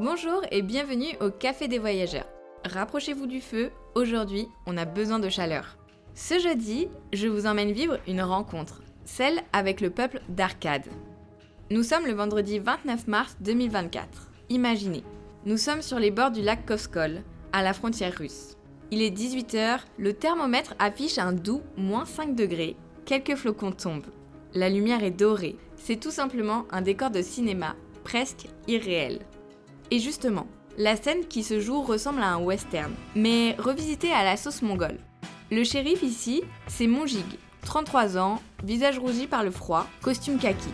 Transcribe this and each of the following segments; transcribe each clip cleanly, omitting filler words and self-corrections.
Bonjour et bienvenue au Café des Voyageurs. Rapprochez-vous du feu, aujourd'hui on a besoin de chaleur. Ce jeudi, je vous emmène vivre une rencontre, celle avec le peuple d'Arcade. Nous sommes le vendredi 29 mars 2024. Imaginez, nous sommes sur les bords du lac Kovskol, à la frontière russe. Il est 18h, le thermomètre affiche un doux -5 degrés, quelques flocons tombent. La lumière est dorée, c'est tout simplement un décor de cinéma, presque irréel. Et justement, la scène qui se joue ressemble à un western, mais revisité à la sauce mongole. Le shérif ici, c'est Monjig, 33 ans, visage rougi par le froid, costume kaki.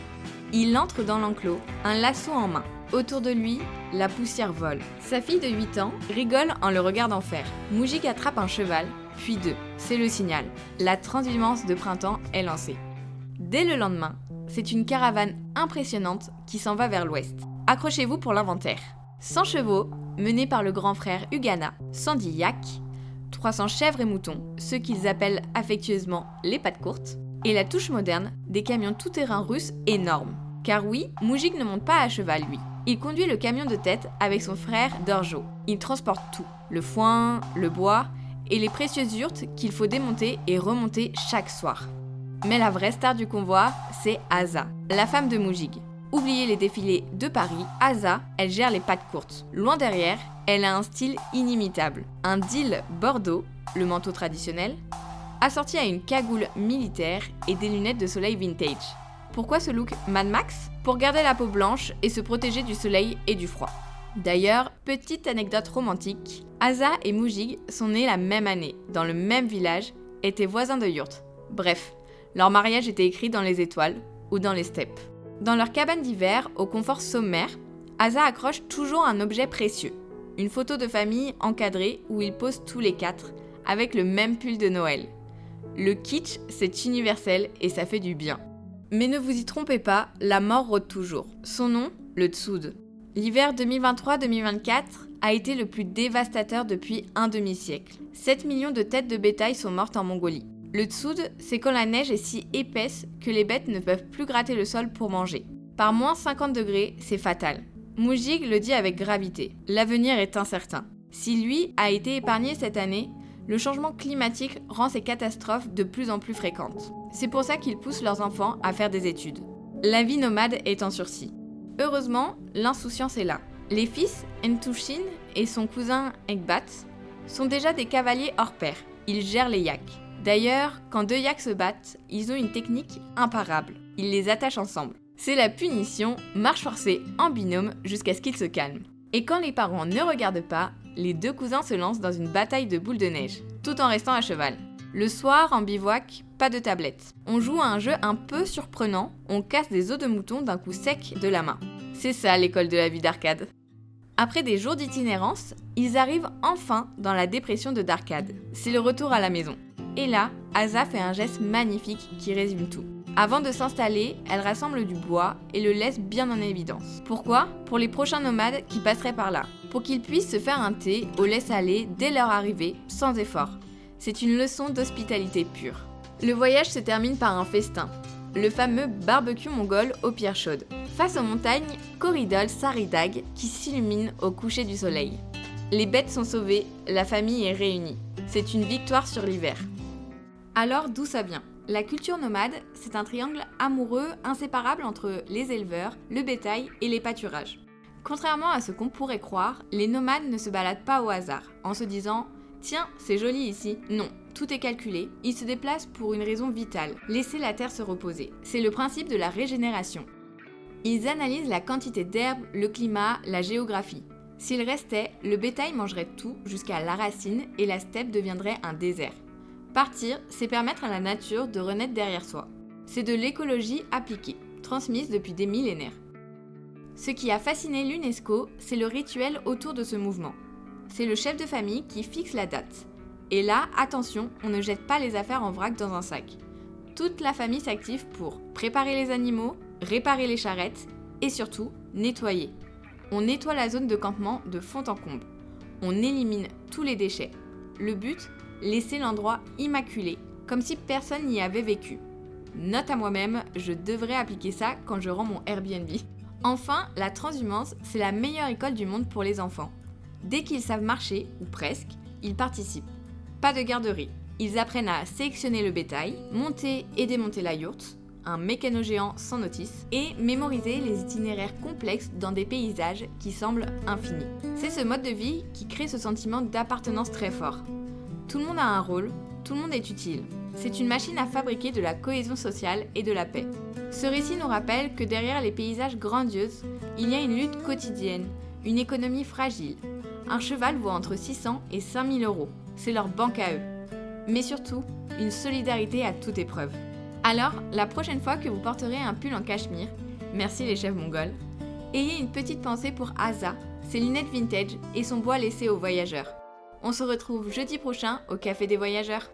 Il entre dans l'enclos, un lasso en main. Autour de lui, la poussière vole. Sa fille de 8 ans rigole en le regardant faire. Monjig attrape un cheval, puis deux. C'est le signal. La transhumance de printemps est lancée. Dès le lendemain, c'est une caravane impressionnante qui s'en va vers l'ouest. Accrochez-vous pour l'inventaire. 100 chevaux, menés par le grand frère Ugana, 110 yaks, 300 chèvres et moutons, ceux qu'ils appellent affectueusement les pattes courtes, et la touche moderne, des camions tout-terrain russes énormes. Car oui, Monjig ne monte pas à cheval, lui. Il conduit le camion de tête avec son frère Dorjo. Il transporte tout, le foin, le bois et les précieuses yurts qu'il faut démonter et remonter chaque soir. Mais la vraie star du convoi, c'est Asa, la femme de Monjig. Oubliez les défilés de Paris, Asa, elle gère les pattes courtes. Loin derrière, elle a un style inimitable. Un deal bordeaux, le manteau traditionnel, assorti à une cagoule militaire et des lunettes de soleil vintage. Pourquoi ce look Mad Max ? Pour garder la peau blanche et se protéger du soleil et du froid. D'ailleurs, petite anecdote romantique, Asa et Monjig sont nés la même année, dans le même village, étaient voisins de yurts. Bref, leur mariage était écrit dans les étoiles ou dans les steppes. Dans leur cabane d'hiver, au confort sommaire, Asa accroche toujours un objet précieux. Une photo de famille encadrée où ils posent tous les quatre, avec le même pull de Noël. Le kitsch, c'est universel et ça fait du bien. Mais ne vous y trompez pas, la mort rôde toujours. Son nom, le Tsoud. L'hiver 2023-2024 a été le plus dévastateur depuis un demi-siècle. 7 millions de têtes de bétail sont mortes en Mongolie. Le Tsoud, c'est quand la neige est si épaisse que les bêtes ne peuvent plus gratter le sol pour manger. Par -50 degrés, c'est fatal. Monjig le dit avec gravité. L'avenir est incertain. Si lui a été épargné cette année, le changement climatique rend ces catastrophes de plus en plus fréquentes. C'est pour ça qu'ils poussent leurs enfants à faire des études. La vie nomade est en sursis. Heureusement, l'insouciance est là. Les fils, Entushin et son cousin Ekbat, sont déjà des cavaliers hors pair. Ils gèrent les yaks. D'ailleurs, quand deux yaks se battent, ils ont une technique imparable. Ils les attachent ensemble. C'est la punition, marche forcée en binôme jusqu'à ce qu'ils se calment. Et quand les parents ne regardent pas, les deux cousins se lancent dans une bataille de boules de neige, tout en restant à cheval. Le soir, en bivouac, pas de tablette. On joue à un jeu un peu surprenant, on casse des os de mouton d'un coup sec de la main. C'est ça l'école de la vie d'Arcade. Après des jours d'itinérance, ils arrivent enfin dans la dépression de Darkad. C'est le retour à la maison. Et là, Asa fait un geste magnifique qui résume tout. Avant de s'installer, elle rassemble du bois et le laisse bien en évidence. Pourquoi ? Pour les prochains nomades qui passeraient par là. Pour qu'ils puissent se faire un thé au lait salé dès leur arrivée, sans effort. C'est une leçon d'hospitalité pure. Le voyage se termine par un festin. Le fameux barbecue mongol aux pierres chaudes. Face aux montagnes, Corridol Saridag qui s'illumine au coucher du soleil. Les bêtes sont sauvées, la famille est réunie. C'est une victoire sur l'hiver. Alors d'où ça vient ? La culture nomade, c'est un triangle amoureux inséparable entre les éleveurs, le bétail et les pâturages. Contrairement à ce qu'on pourrait croire, les nomades ne se baladent pas au hasard, en se disant « Tiens, c'est joli ici ». Non, tout est calculé, ils se déplacent pour une raison vitale, laisser la terre se reposer. C'est le principe de la régénération. Ils analysent la quantité d'herbes, le climat, la géographie. S'il restait, le bétail mangerait tout jusqu'à la racine et la steppe deviendrait un désert. Partir, c'est permettre à la nature de renaître derrière soi. C'est de l'écologie appliquée, transmise depuis des millénaires. Ce qui a fasciné l'UNESCO, c'est le rituel autour de ce mouvement. C'est le chef de famille qui fixe la date. Et là, attention, on ne jette pas les affaires en vrac dans un sac. Toute la famille s'active pour préparer les animaux, réparer les charrettes et surtout, nettoyer. On nettoie la zone de campement de fond en comble. On élimine tous les déchets. Le but ? Laisser l'endroit immaculé, comme si personne n'y avait vécu. Note à moi-même, je devrais appliquer ça quand je rends mon Airbnb. Enfin, la transhumance, c'est la meilleure école du monde pour les enfants. Dès qu'ils savent marcher, ou presque, ils participent. Pas de garderie. Ils apprennent à sélectionner le bétail, monter et démonter la yourte, un mécano géant sans notice, et mémoriser les itinéraires complexes dans des paysages qui semblent infinis. C'est ce mode de vie qui crée ce sentiment d'appartenance très fort. Tout le monde a un rôle, tout le monde est utile. C'est une machine à fabriquer de la cohésion sociale et de la paix. Ce récit nous rappelle que derrière les paysages grandioses, il y a une lutte quotidienne, une économie fragile. Un cheval vaut entre 600 et 5000 euros. C'est leur banque à eux. Mais surtout, une solidarité à toute épreuve. Alors, la prochaine fois que vous porterez un pull en cachemire, merci les chefs mongols, ayez une petite pensée pour Asa, ses lunettes vintage et son bois laissé aux voyageurs. On se retrouve jeudi prochain au Café des Voyageurs.